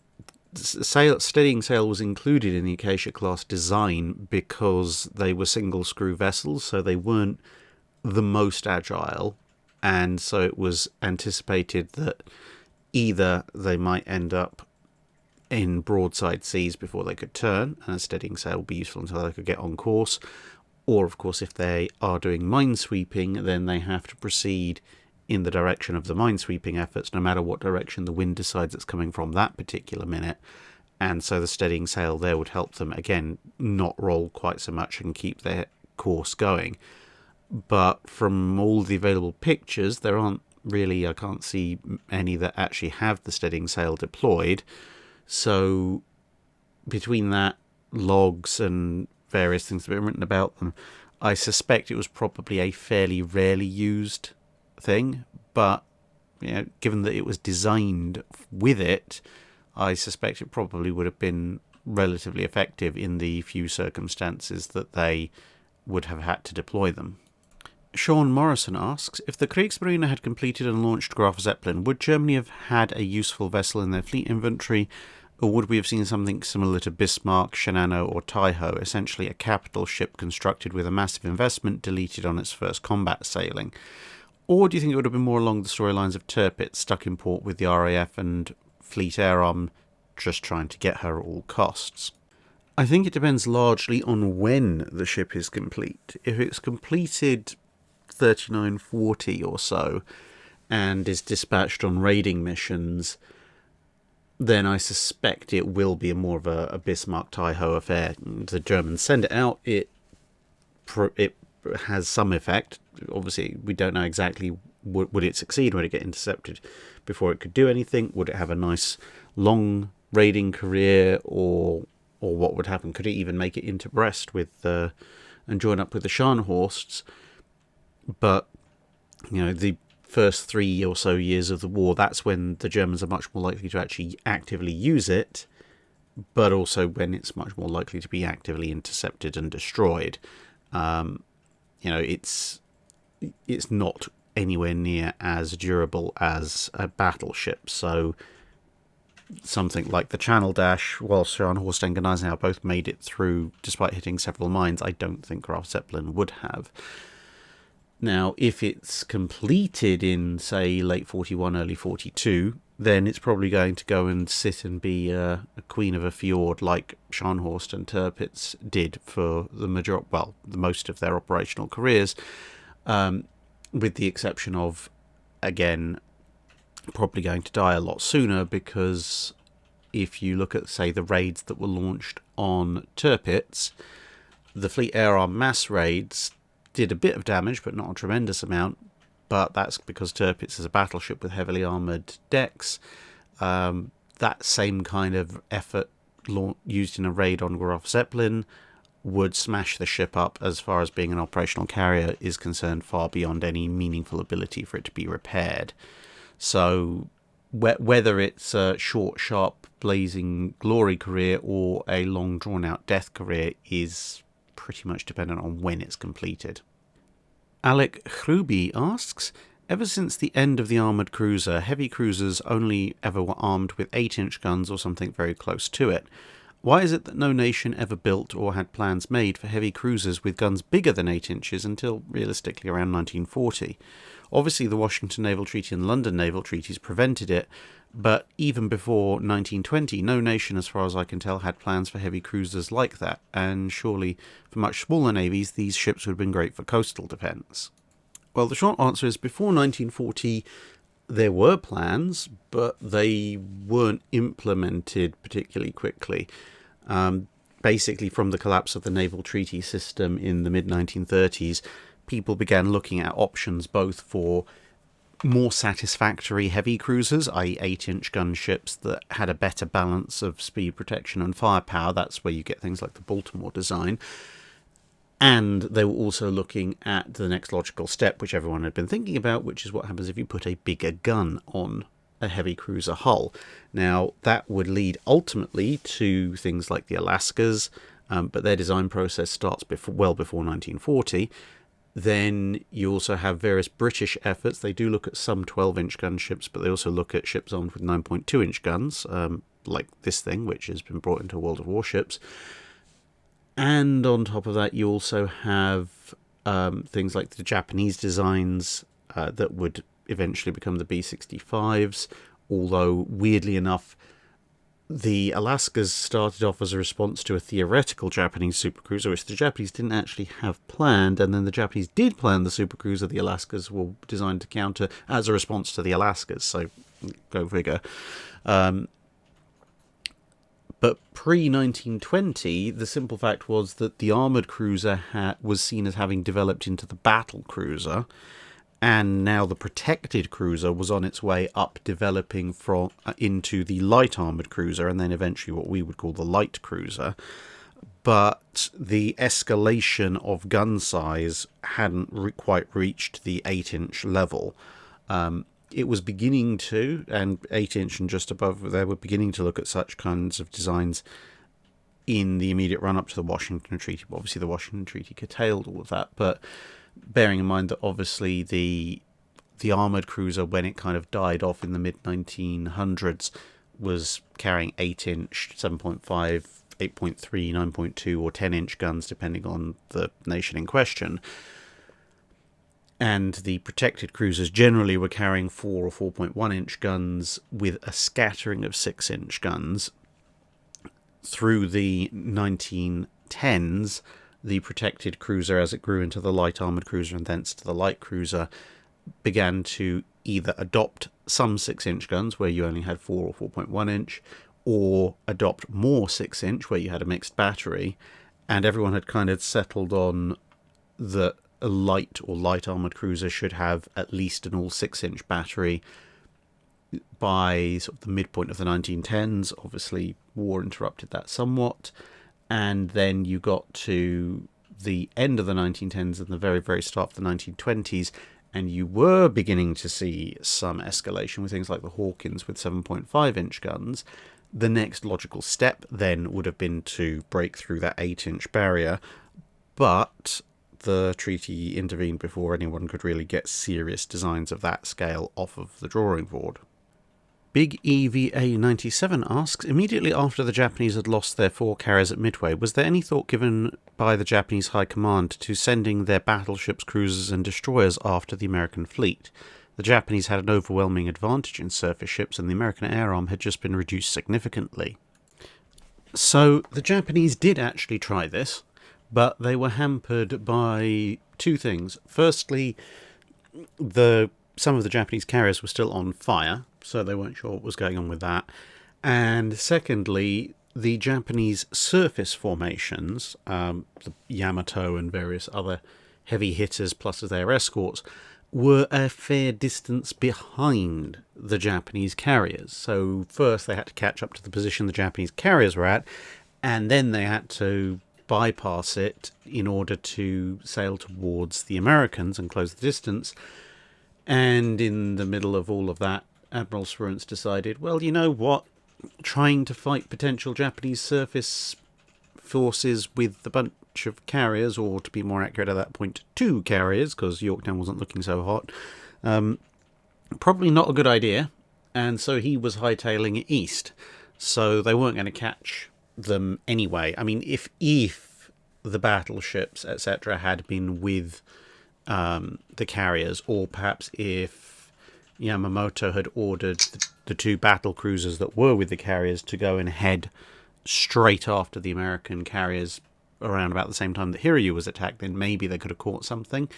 steadying sail was included in the Acacia-class design because they were single-screw vessels, so they weren't the most agile, and so it was anticipated that either they might end up in broadside seas before they could turn, and a steadying sail would be useful until they could get on course, or of course if they are doing minesweeping, then they have to proceed in the direction of the minesweeping efforts, no matter what direction the wind decides it's coming from that particular minute, and so the steadying sail there would help them, again, not roll quite so much and keep their course going. But from all the available pictures, there aren't really, I can't see any that actually have the steadying sail deployed. So between that, logs and various things that have been written about them, I suspect it was probably a fairly rarely used thing. But given that it was designed with it, I suspect it probably would have been relatively effective in the few circumstances that they would have had to deploy them. Sean Morrison asks, if the Kreigsmarine had completed and launched Graf Zeppelin, would Germany have had a useful vessel in their fleet inventory, or would we have seen something similar to Bismark, Shinano or Taiho, essentially a capital ship constructed with a massive investment deleted on its first combat sailing? Or do you think it would have been more along the storylines of Tirpitz, stuck in port with the RAF and Fleet Air Arm just trying to get her at all costs? I think it depends largely on when the ship is complete. If it's completed 3940 or so and is dispatched on raiding missions, then I suspect it will be more of a Bismarck Taiho affair. The Germans send it out, it has some effect. Obviously, we don't know exactly would it succeed, would it get intercepted before it could do anything, would it have a nice long raiding career, or what would happen? Could it even make it into Brest with and join up with the Scharnhorsts? But, the first 3 or so years of the war, that's when the Germans are much more likely to actually actively use it, but also when it's much more likely to be actively intercepted and destroyed. It's not anywhere near as durable as a battleship, so something like the Channel Dash, while Scharnhorst and Gneisenau both made it through despite hitting several mines, I don't think Graf Zeppelin would have. Now, if it's completed in, say, late 41, early 42, then it's probably going to go and sit and be a queen of a fjord like Scharnhorst and Tirpitz did for the most of their operational careers, with the exception of, again, probably going to die a lot sooner, because if you look at, say, the raids that were launched on Tirpitz, the Fleet Air Arm mass raids did a bit of damage, but not a tremendous amount. But that's because Tirpitz is a battleship with heavily armoured decks. That same kind of effort used in a raid on Graf Zeppelin would smash the ship up as far as being an operational carrier is concerned, far beyond any meaningful ability for it to be repaired. So whether it's a short, sharp, blazing glory career or a long, drawn-out death career is pretty much dependent on when it's completed. Alec Hruby asks, ever since the end of the armoured cruiser, heavy cruisers only ever were armed with 8-inch guns or something very close to it. Why is it that no nation ever built or had plans made for heavy cruisers with guns bigger than 8 inches until realistically around 1940? Obviously the Washington Naval Treaty and London Naval Treaties prevented it, but even before 1920, no nation, as far as I can tell, had plans for heavy cruisers like that, and surely for much smaller navies these ships would have been great for coastal defence. Well, the short answer is before 1940 there were plans, but they weren't implemented particularly quickly. Basically, from the collapse of the naval treaty system in the mid-1930s, people began looking at options both for more satisfactory heavy cruisers, i.e. 8-inch gunships that had a better balance of speed, protection and firepower. That's where you get things like the Baltimore design. And they were also looking at the next logical step, which everyone had been thinking about, which is what happens if you put a bigger gun on a heavy cruiser hull. Now, that would lead ultimately to things like the Alaskas, but their design process starts well before 1940. Then you also have various British efforts. They do look at some 12-inch gunships, but they also look at ships armed with 9.2-inch guns, like this thing, which has been brought into World of Warships. And on top of that, you also have things like the Japanese designs that would eventually become the B-65s, although, weirdly enough, the Alaskas started off as a response to a theoretical Japanese supercruiser, which the Japanese didn't actually have planned, and then the Japanese did plan the supercruiser the Alaskas were designed to counter as a response to the Alaskas, so go figure. But pre-1920, the simple fact was that the armoured cruiser was seen as having developed into the battle cruiser, and now the protected cruiser was on its way up, developing into the light armoured cruiser, and then eventually what we would call the light cruiser. But the escalation of gun size hadn't quite reached the 8-inch level. It was beginning to, and 8-inch and just above, they were beginning to look at such kinds of designs in the immediate run-up to the Washington Treaty. Obviously, the Washington Treaty curtailed all of that, but bearing in mind that obviously the armoured cruiser, when it kind of died off in the mid-1900s, was carrying 8-inch, 7.5, 8.3, 9.2 or 10-inch guns, depending on the nation in question. And the protected cruisers generally were carrying 4 or 4.1-inch guns with a scattering of 6-inch guns. Through the 1910s, the protected cruiser, as it grew into the light armoured cruiser and thence to the light cruiser, began to either adopt some 6-inch guns, where you only had 4 or 4.1-inch, or adopt more 6-inch, where you had a mixed battery, and everyone had kind of settled on that a light or light armoured cruiser should have at least an all 6-inch battery by sort of the midpoint of the 1910s. Obviously, war interrupted that somewhat. And then you got to the end of the 1910s and the very, very start of the 1920s, and you were beginning to see some escalation with things like the Hawkins with 7.5-inch guns. The next logical step then would have been to break through that 8-inch barrier, but the treaty intervened before anyone could really get serious designs of that scale off of the drawing board. Big EVA 97 asks, immediately after the Japanese had lost their 4 carriers at Midway, was there any thought given by the Japanese High Command to sending their battleships, cruisers and destroyers after the American fleet? The Japanese had an overwhelming advantage in surface ships, and the American air arm had just been reduced significantly. So the Japanese did actually try this, but they were hampered by 2 things. Firstly, some of the Japanese carriers were still on fire, so they weren't sure what was going on with that. And secondly, the Japanese surface formations, the Yamato and various other heavy hitters plus their escorts, were a fair distance behind the Japanese carriers. So first they had to catch up to the position the Japanese carriers were at, and then they had to bypass it in order to sail towards the Americans and close the distance. And in the middle of all of that, Admiral Spruance decided, well, you know what? Trying to fight potential Japanese surface forces with a bunch of carriers, or to be more accurate at that point, 2 carriers, because Yorktown wasn't looking so hot, probably not a good idea. And so he was hightailing it east. So they weren't going to catch them anyway. I mean, if the battleships, etc., had been with the carriers, or perhaps if Yamamoto had ordered the 2 battle cruisers that were with the carriers to go and head straight after the American carriers around about the same time that Hiryu was attacked, then maybe they could have caught something.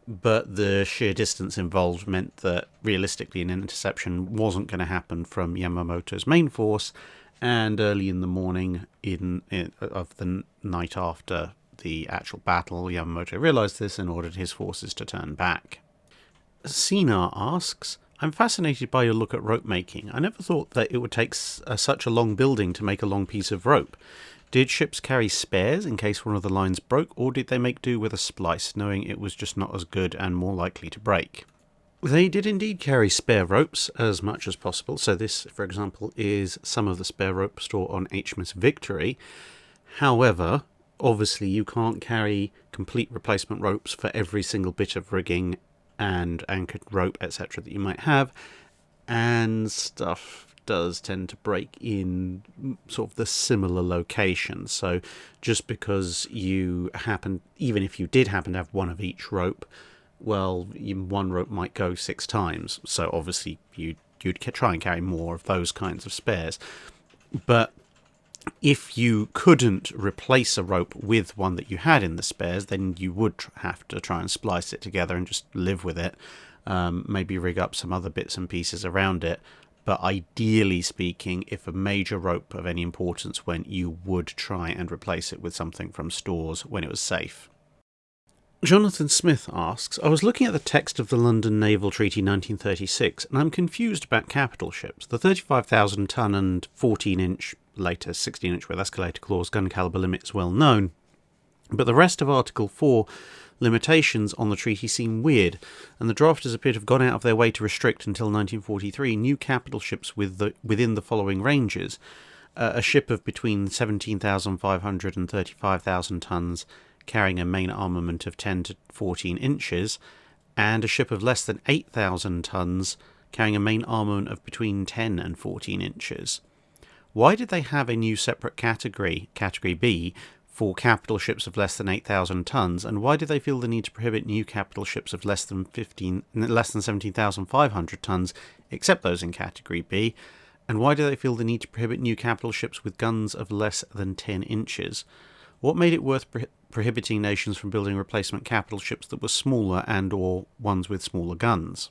But the sheer distance involved meant that realistically an interception wasn't going to happen from Yamamoto's main force, and early in the morning of the night after the actual battle, Yamamoto realised this and ordered his forces to turn back. Sinar asks, I'm fascinated by your look at rope making. I never thought that it would take such a long building to make a long piece of rope. Did ships carry spares in case one of the lines broke, or did they make do with a splice, knowing it was just not as good and more likely to break? They did indeed carry spare ropes as much as possible. So this, for example, is some of the spare rope stored on HMS Victory. However, obviously you can't carry complete replacement ropes for every single bit of rigging and anchored rope, etc. that you might have, and stuff does tend to break in sort of the similar locations. So just because you happen, even if you did happen to have one of each rope, well, one rope might go 6 times. So obviously you'd try and carry more of those kinds of spares. But if you couldn't replace a rope with one that you had in the spares, then you would have to try and splice it together and just live with it. Maybe rig up some other bits and pieces around it. But ideally speaking, if a major rope of any importance went, you would try and replace it with something from stores when it was safe. Jonathan Smith asks, I was looking at the text of the London Naval Treaty 1936, and I'm confused about capital ships. The 35,000 ton and 14-inch, later 16-inch with escalator clause gun calibre limit is well known, but the rest of Article 4 limitations on the treaty seem weird, and the drafters appear to have gone out of their way to restrict until 1943 new capital ships within the following ranges: a ship of between 17,500 and 35,000 tons carrying a main armament of 10 to 14 inches, and a ship of less than 8,000 tons carrying a main armament of between 10 and 14 inches. Why did they have a new separate category, Category B, for capital ships of less than 8,000 tons, and why did they feel the need to prohibit new capital ships of less than 17,500 tons, except those in Category B, and why do they feel the need to prohibit new capital ships with guns of less than 10 inches? What made it worth prohibiting nations from building replacement capital ships that were smaller and or ones with smaller guns?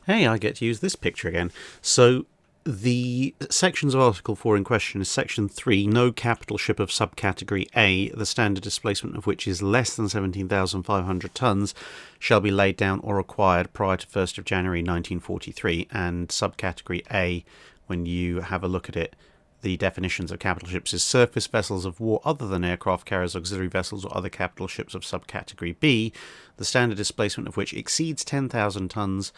Hey, I get to use this picture again. So the sections of Article 4 in question is Section 3, no capital ship of subcategory A, the standard displacement of which is less than 17,500 tons, shall be laid down or acquired prior to 1st of January 1943, and subcategory A, when you have a look at it, the definitions of capital ships is surface vessels of war other than aircraft carriers, auxiliary vessels, or other capital ships of subcategory B, the standard displacement of which exceeds 10,000 tons,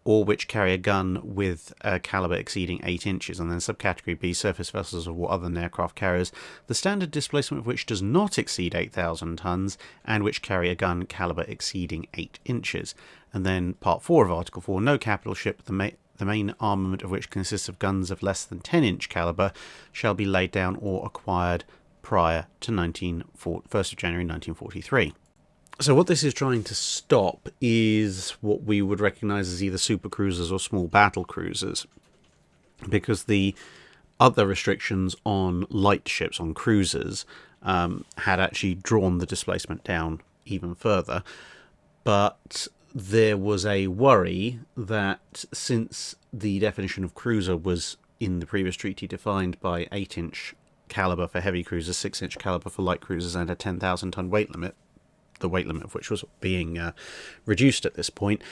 or which carry a gun with a calibre exceeding 8 inches, and then subcategory B, surface vessels of war other than aircraft carriers, the standard displacement of which does not exceed 8,000 tons, and which carry a gun calibre exceeding 8 inches. And then Part 4 of Article 4, no capital ship, the main armament of which consists of guns of less than 10-inch calibre, shall be laid down or acquired prior to 1st of January 1943. So what this is trying to stop is what we would recognise as either supercruisers or small battle cruisers, because the other restrictions on light ships, on cruisers, had actually drawn the displacement down even further. But there was a worry that since the definition of cruiser was in the previous treaty defined by 8-inch calibre for heavy cruisers, 6-inch calibre for light cruisers, and a 10,000 ton weight limit, the weight limit of which was being reduced at this point,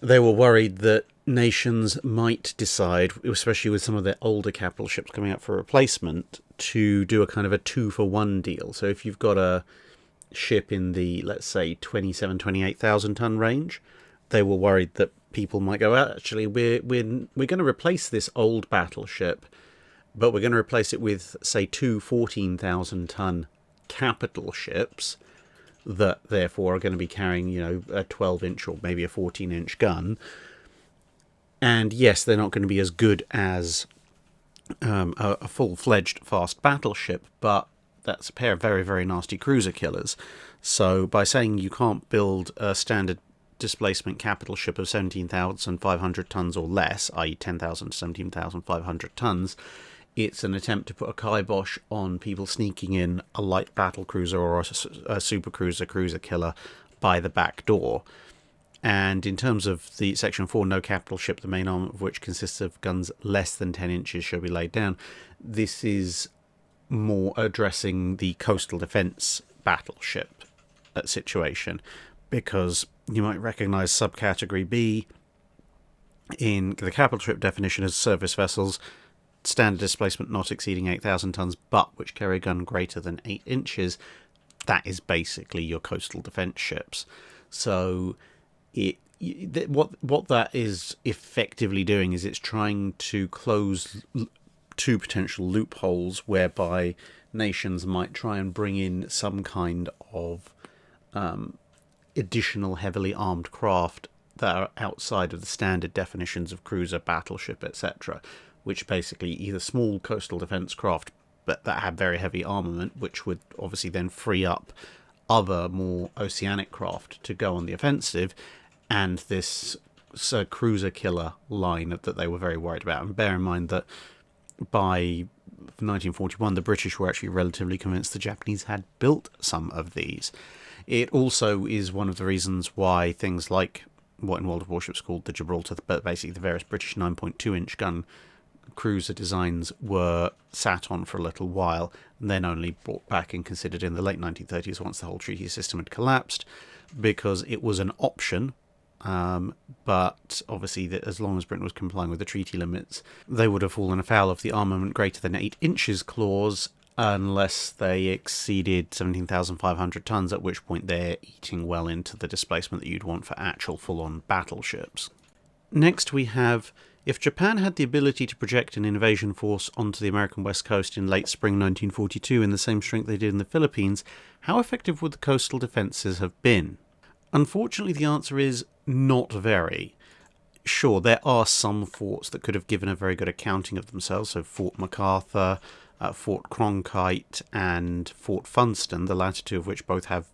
they were worried that nations might decide, especially with some of their older capital ships coming up for replacement, to do a kind of a 2-for-1 deal. So if you've got a ship in the, let's say, 28,000 ton range, they were worried that people might go, actually, we're going to replace this old battleship, but we're going to replace it with, say, 2 14,000 ton capital ships that therefore are going to be carrying, a 12-inch or maybe a 14-inch gun. And yes, they're not going to be as good as a full-fledged fast battleship, but that's a pair of very, very nasty cruiser killers. So by saying you can't build a standard displacement capital ship of 17,500 tons or less, i.e. 10,000 to 17,500 tons, it's an attempt to put a kibosh on people sneaking in a light battle cruiser or a super cruiser killer by the back door. And in terms of the Section 4, no capital ship, the main armament of which consists of guns less than 10 inches shall be laid down, this is more addressing the coastal defence battleship situation, because you might recognise subcategory B in the capital ship definition as surface vessels standard displacement not exceeding 8,000 tons, but which carry a gun greater than 8 inches, that is basically your coastal defence ships. So what that is effectively doing is it's trying to close two potential loopholes whereby nations might try and bring in some kind of additional heavily armed craft that are outside of the standard definitions of cruiser, battleship, etc., which basically either small coastal defence craft but that have very heavy armament, which would obviously then free up other more oceanic craft to go on the offensive, and this cruiser killer line that they were very worried about. And bear in mind that by 1941, the British were actually relatively convinced the Japanese had built some of these. It also is one of the reasons why things like what in World of Warships called the Gibraltar, but basically the various British 9.2-inch gun cruiser designs were sat on for a little while, and then only brought back and considered in the late 1930s once the whole treaty system had collapsed, because it was an option. But obviously, as long as Britain was complying with the treaty limits, they would have fallen afoul of the armament greater than 8 inches clause unless they exceeded 17,500 tons, at which point they're eating well into the displacement that you'd want for actual full-on battleships. Next we have, if Japan had the ability to project an invasion force onto the American west coast in late spring 1942 in the same strength they did in the Philippines, how effective would the coastal defences have been? Unfortunately, the answer is not very. Sure, there are some forts that could have given a very good accounting of themselves, so Fort MacArthur, Fort Cronkite and Fort Funston, the latter two of which both have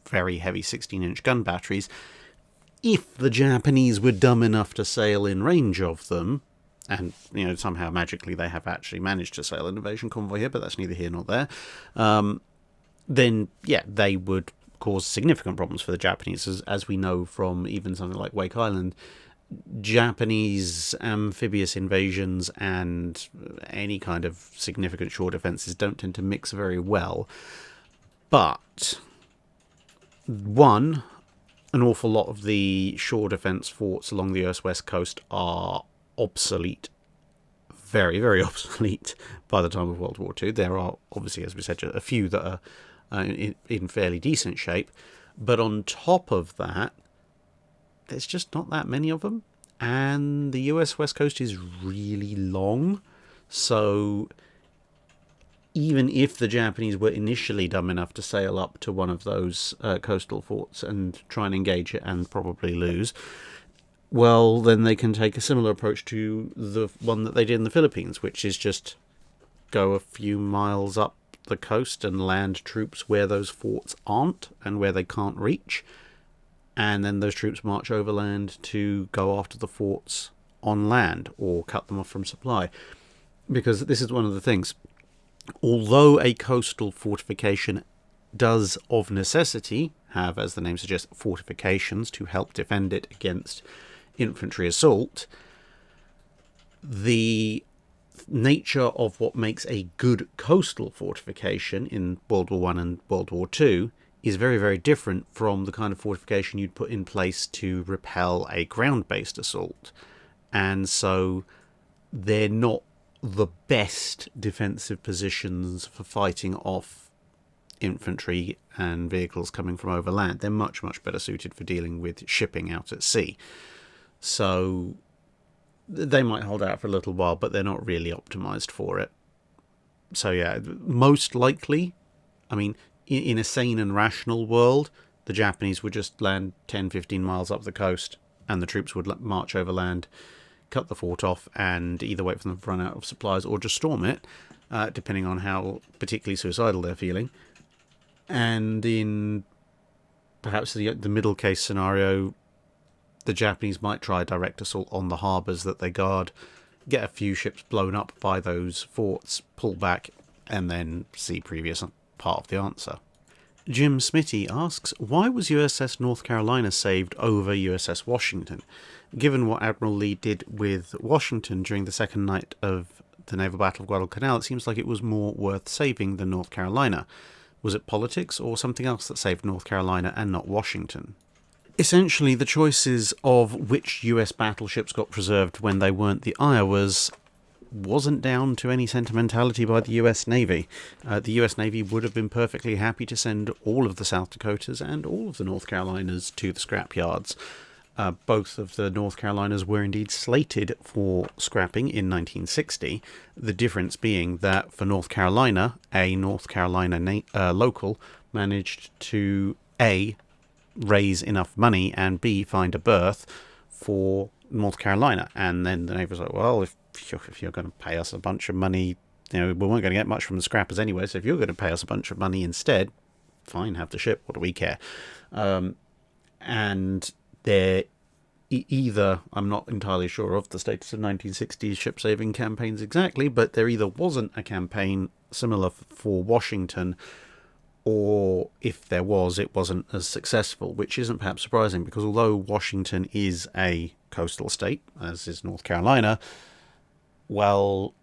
very heavy 16-inch gun batteries. If the Japanese were dumb enough to sail in range of them, and somehow magically they have actually managed to sail an invasion convoy here, but that's neither here nor there, then yeah, they would cause significant problems for the Japanese, as we know from even something like Wake Island. Japanese amphibious invasions and any kind of significant shore defences don't tend to mix very well. But one, an awful lot of the shore defence forts along the US west coast are obsolete, very, very obsolete by the time of World War II. There are obviously, as we said, a few that are in fairly decent shape, but on top of that, there's just not that many of them, and the US west coast is really long, so even if the Japanese were initially dumb enough to sail up to one of those coastal forts and try and engage it and probably lose, well, then they can take a similar approach to the one that they did in the Philippines, which is just go a few miles up the coast and land troops where those forts aren't and where they can't reach, and then those troops march overland to go after the forts on land or cut them off from supply. Because this is one of the things. Although a coastal fortification does of necessity have, as the name suggests, fortifications to help defend it against infantry assault, the nature of what makes a good coastal fortification in World War I and World War II is very, very different from the kind of fortification you'd put in place to repel a ground-based assault. And so they're not the best defensive positions for fighting off infantry and vehicles coming from overland. They're much, much better suited for dealing with shipping out at sea. So they might hold out for a little while, but they're not really optimized for it. So yeah, most likely, I mean, in a sane and rational world, the Japanese would just land 10-15 miles up the coast, and the troops would march overland, cut the fort off, and either wait for them to run out of supplies or just storm it, depending on how particularly suicidal they're feeling. And in perhaps the middle case scenario, the Japanese might try a direct assault on the harbours that they guard, get a few ships blown up by those forts, pull back, and then see previous part of the answer. Jim Smitty asks, why was USS North Carolina saved over USS Washington? Given what Admiral Lee did with Washington during the second night of the naval battle of Guadalcanal, it seems like it was more worth saving than North Carolina. Was it politics or something else that saved North Carolina and not Washington? Essentially, the choices of which US battleships got preserved when they weren't the Iowas wasn't down to any sentimentality by the US Navy. The US Navy would have been perfectly happy to send all of the South Dakotas and all of the North Carolinas to the scrapyards. Both of the North Carolinas were indeed slated for scrapping in 1960, the difference being that for North Carolina, a North Carolina local managed to A, raise enough money, and B, find a berth for North Carolina. And then the Navy was like, well, if you're going to pay us a bunch of money, we weren't going to get much from the scrappers anyway, so if you're going to pay us a bunch of money instead, fine, have the ship, what do we care? And there either, I'm not entirely sure of the status of 1960s ship-saving campaigns exactly, but there either wasn't a campaign similar for Washington, or if there was, it wasn't as successful, which isn't perhaps surprising, because although Washington is a coastal state, as is North Carolina, well,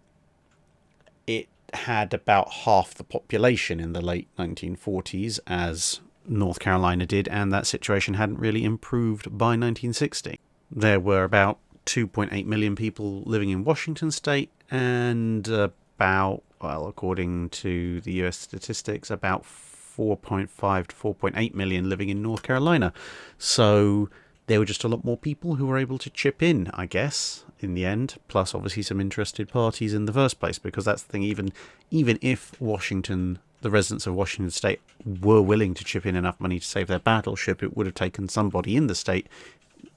it had about half the population in the late 1940s as North Carolina did, and that situation hadn't really improved by 1960. There were about 2.8 million people living in Washington state, and about, well, according to the US statistics, about 4.5 to 4.8 million living in North Carolina. So there were just a lot more people who were able to chip in, I guess, in the end, plus obviously some interested parties in the first place, because that's the thing, even if Washington, the residents of Washington state, were willing to chip in enough money to save their battleship, it would have taken somebody in the state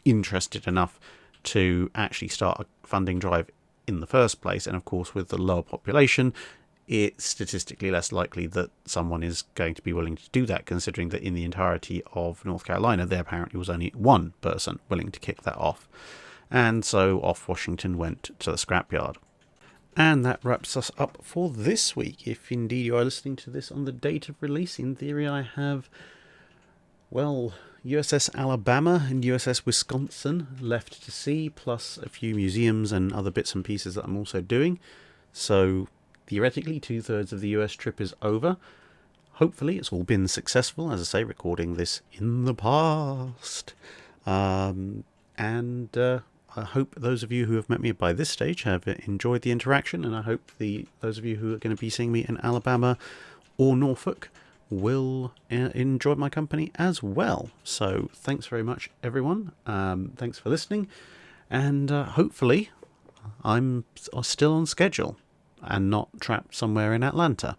interested enough to actually start a funding drive in the first place. And of course, with the lower population, it's statistically less likely that someone is going to be willing to do that, considering that in the entirety of North Carolina, there apparently was only one person willing to kick that off. And so off Washington went to the scrapyard. And that wraps us up for this week. If indeed you are listening to this on the date of release, in theory I have, well, USS Alabama and USS Wisconsin left to see, plus a few museums and other bits and pieces that I'm also doing. So theoretically, 2/3 of the US trip is over. Hopefully it's all been successful, as I say, recording this in the past. I hope those of you who have met me by this stage have enjoyed the interaction, and I hope those of you who are going to be seeing me in Alabama or Norfolk will enjoy my company as well. So thanks very much, everyone. Thanks for listening, and hopefully I'm still on schedule and not trapped somewhere in Atlanta.